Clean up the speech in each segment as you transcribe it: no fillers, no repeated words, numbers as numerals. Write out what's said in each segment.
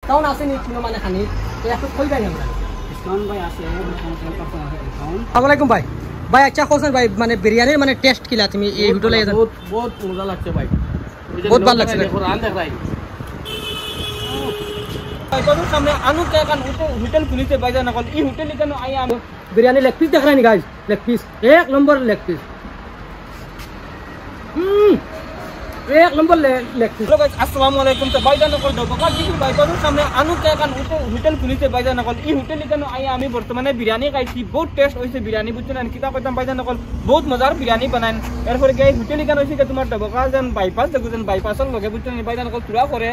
Discount আছে নি কোনো মানে খানি তো একটু কইবেন আমরা ডিসকাউন্ট ভাই আছে ডিসকাউন্ট। আসসালামু আলাইকুম ভাই। ভাই আচ্ছা কোসেন ভাই মানে বিরিয়ানির মানে টেস্ট কিলা তুমি এই হোটেলে বহুত বহুত মজা লাগছে ভাই, বহুত ভালো লাগছে রান দেখাই তোর সামনে আনু কে কান হোটেল খুলিতে বাইজা না কল এই হোটেল কেন আই আমি বিরিয়ানি লেগ পিস দেখানি গাইস, লেগ পিস এক নম্বর লেগ পিস, এক নম্বর লেগ পিস। গাইস আসসালামু আলাইকুম। তো বাইজা না কল দবকা দিছি ভাই তোর সামনে আনু কে কান হোটেল খুলিতে বাইজা না কল এই হোটেল কেন আই আমি বর্তমানে বিরিয়ানি খাইছি, বহুত টেস্ট হইছে বিরিয়ানি বুঝছেন না কিতা কইতাম বাইজা না কল বহুত মজার বিরিয়ানি বানান। এরপরে গই হোটেল কেন হইছে তোমার দবকা জান বাইপাস দেখুছেন বাইপাসের লগে বুঝছেন বাইজা না কল পুরা করে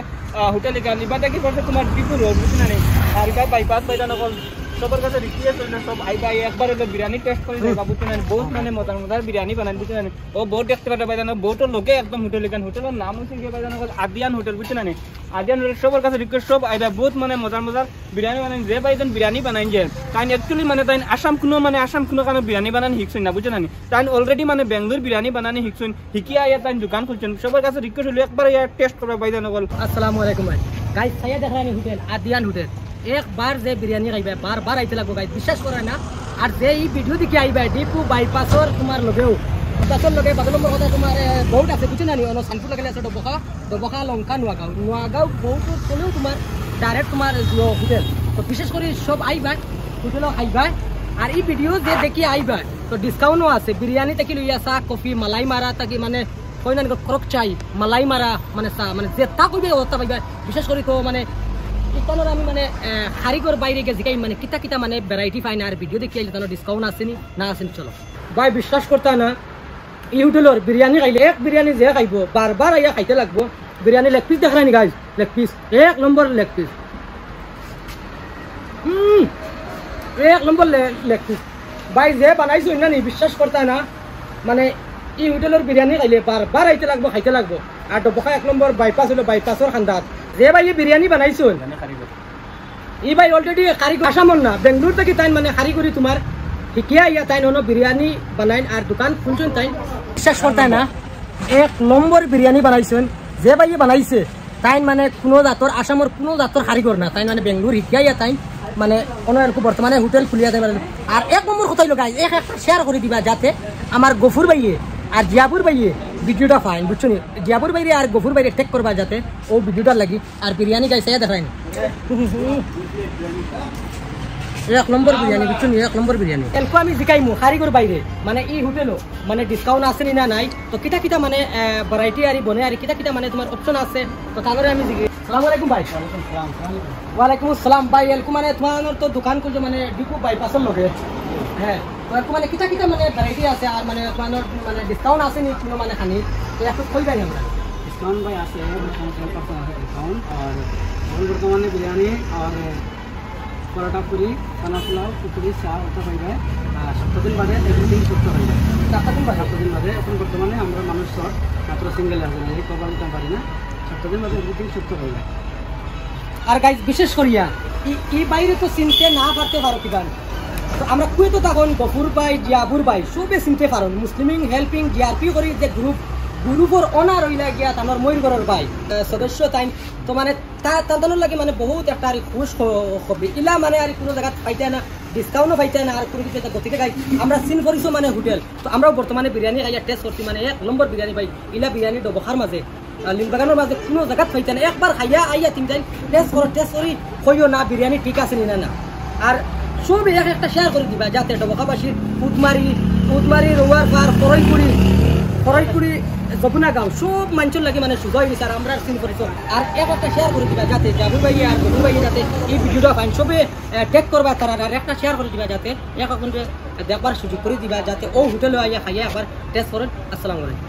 হোটেল কেন নিবাটা কি করছে তোমার টিপু রোড বুঝছেন না আর গাই বাইপাস বাইজা না কল সবার কাছে রিকোয়েস্ট হইলো সব আইবা একবার হলো বিরিয়ানি টেস্ট করে দেখা বুঝছেন না বহুত মানে মজার মজার বিরিয়ানি বানান বুঝছেন না ও বহুত দেখতে পারে বাইজা না বহুত লোকে একদম হোটেল কেন হোটেলের নাম হইছে কি বাইজা না কল আদিয়ান হোটেল বুঝছেন না আদিয়ান হোটেল সবার কাছে রিকোয়েস্ট সব আইবা বহুত মানে মজার মজার বিরিয়ানি বানান যে বাইজন বিরিয়ানি বানাইন যে তাই অ্যাকচুয়ালি মানে তাই আসাম কোনো কারণে বিরিয়ানি বানান শিখছেন না বুঝছেন না তাই অলরেডি মানে বেঙ্গলোর বিরিয়ানি বানানি শিখছেন শিখিয়া আইয়া তাই দোকান খুলছেন সবার কাছে রিকোয়েস্ট হলো একবার ইয়া টেস্ট করবা বাইজা না কল। আসসালামু আলাইকুম ভাই। গাইস সাইয়া দেখানি হোটেল আদিয়ান হোটেল একবার যে বিরিয়ানি খাইবা বারবার আইতে লাগবো গাইস, বিশ্বাস করে না। আর যে এই ভিডিও দেখি আইবা ডিপু বাইপাসর তোমার লগেও বাইপাসর লগে 12 নম্বর কথা তোমার বহুত আছে বুঝছেন না অন শান্তিপুর লাগে আছে দবকা লঙ্কা নোয়াগাঁও বহুত চলেও তোমার ডাইরেক্ট তোমার হোটেল। তো বিশেষ করে সব আইবা হোটেলও খাইবা আর এই ভিডিও যে দেখি আইবা তো ডিসকাউন্টও আছে। বিরিয়ানি থেকে লইয়া চাহ কফি মালাই মারা তাকে মানে কই না ক্রক চাই মালাই মারা মানে চাহ মানে যে তা কইবে অবস্থা পাইবা। বিশেষ করে তো মানে ইতানোর আমি মানে কারিগর বাইরে গিয়ে জিকাই মানে কিতা কিতা মানে ভ্যারাইটি পাই না আর ভিডিও দেখি আইলে তানোর ডিসকাউন্ট আসেনি না আসেনি। চলো ভাই বিশ্বাস করতে না এই হোটেলের বিরিয়ানি খাইলে এক বিরিয়ানি যে খাইব বারবার আইয়া খাইতে লাগবো। বিরিয়ানি লেগ পিস দেখানি গাইজ, লেগ পিস এক নম্বর লেগ পিস, এক নম্বর লেগ পিস। ভাই যে বানাইছো না নি বিশ্বাস করতে না মানে এই হোটেলের বিরিয়ানি খাইলে বারবার আইতে লাগবো খাইতে লাগবো। আর ডবকা 1 নম্বর বাইপাস হলো বাইপাসর খান্দাত যে ভাই বিরিয়ানি বানাইছো এই ভাই অলরেডি কারিগর আসামর না বেঙ্গলোর থেকে তাই মানে কারিগরি তোমার শিখিয়া ইয়া তাই হলো বিরিয়ানি বানাইন আর দোকান খুলছেন তাই বিশ্বাস করতে না 1 নম্বর বিরিয়ানি বানাইছেন যে ভাই বানাইছে তাই মানে কোনো জাতর আসামর কোনো জাতর কারিগর না তাই মানে বেঙ্গলোর শিখিয়া ইয়া তাই মানে কোনো এরকম বর্তমানে হোটেল খুলিয়া দেয় আর 1 নম্বর কথাই গাইজ একটা শেয়ার করে দিবা যাতে আমার গফুর ভাইয়ে আর জিয়াপুর ভাইয়ে ভিডিওটা ফাইন বুঝছো নি জিয়াপুর বাইরে আর গফুর বাইরে টেক করবা যাতে ও ভিডিওটা লাগি আর বিরিয়ানি গাইছে দেখাইন 1 নম্বর বিরিয়ানি বুঝছো নি 1 নম্বর বিরিয়ানি এলকো আমি জিকাইমু কারিগর বাইরে মানে এই হোটেলও মানে ডিসকাউন্ট আছে না নাই তো কিতা কিতা মানে ভ্যারাইটি আর বনে আর কিতা কিতা মানে তোমার অপশন আছে তো তাহলে আমি জিগাই। আসসালামু আলাইকুম ভাই। ওয়ালাইকুম আসসালাম ভাই। এলকো মানে তোমার তো দোকান করছো মানে ডিপু বাইপাসের লগে হ্যাঁ তো মানে কিতা কিতা মানে ভ্যারাইটি আছে আর মানে তোমার মানে ডিসকাউন্ট আছে নি কোনো মানে খানি তো একটু কইবাই আমরা ডিসকাউন্ট ভাই আছে ডিসকাউন্ট আর বর্তমানে বিরিয়ানি আর পরোটা পুরি খানা পোলাও খিচুড়ি চা ওটা হয়ে যায় আর 7 দিন বাদে এভরিথিং সুস্থ হয়ে যায়। 7 দিন বাদে এখন বর্তমানে আমরা মানুষ সব মাত্র সিঙ্গেল আছে এই কভার দিতে পারি না 7 দিন বাদে এভরিথিং সুস্থ হয়ে যায়। আর গাইজ বিশেষ করিয়া এই বাইরে তো চিনতে না পারতে পারো কিবা তো আমরা কুয়েতো তখন গফুর ভাই জিয়াবুর ভাই সবে চিনতে পারো মুসলিমিং হেল্পিং জিআরপি করি যে গ্রুপর অনার হইলা গিয়া আমার ময়ূরগড়ের ভাই সদস্য তাই তো মানে তাদের লাগে মানে বহুত একটা আর খুশ হবে ইলা মানে আর কোনো জায়গা পাইতে না ডিসকাউন্টও পাইতে না আর কোনো কিছু গতিকে গাই আমরা চিন করিছো মানে হোটেল তো আমরাও বর্তমানে বিরিয়ানি খাইয়া টেস্ট করছি মানে 1 নম্বর বিরিয়ানি ভাই ইলা বিরিয়ানি ডবখার মাঝে লিলবাগানের মাঝে কোনো জায়গা পাইতে না একবার খাইয়া আইয়া তিন টাইম টেস্ট করি কইও না বিরিয়ানি ঠিক আছে না না আর সব একটা শেয়ার করে দিবা যাতে ডবকাবাসীর উদমারি রোয়ার পার ফরাইকুড়ি যমুনা গাঁও সব মানুষের লাগে মানে সুজয় বিচার আমরা চিন করেছো আর একটা শেয়ার করে দিবা যাতে জাবু ভাই আর গরু ভাই যাতে এই ভিডিওটা পাইন সবে টেক করবা তারা আর একটা শেয়ার করে দিবা যাতে দেখবার সুযোগ করে দিবা যাতে ও হোটেলে আইয়া খাইয়া একবার টেস্ট করেন। আসসালামু আলাইকুম।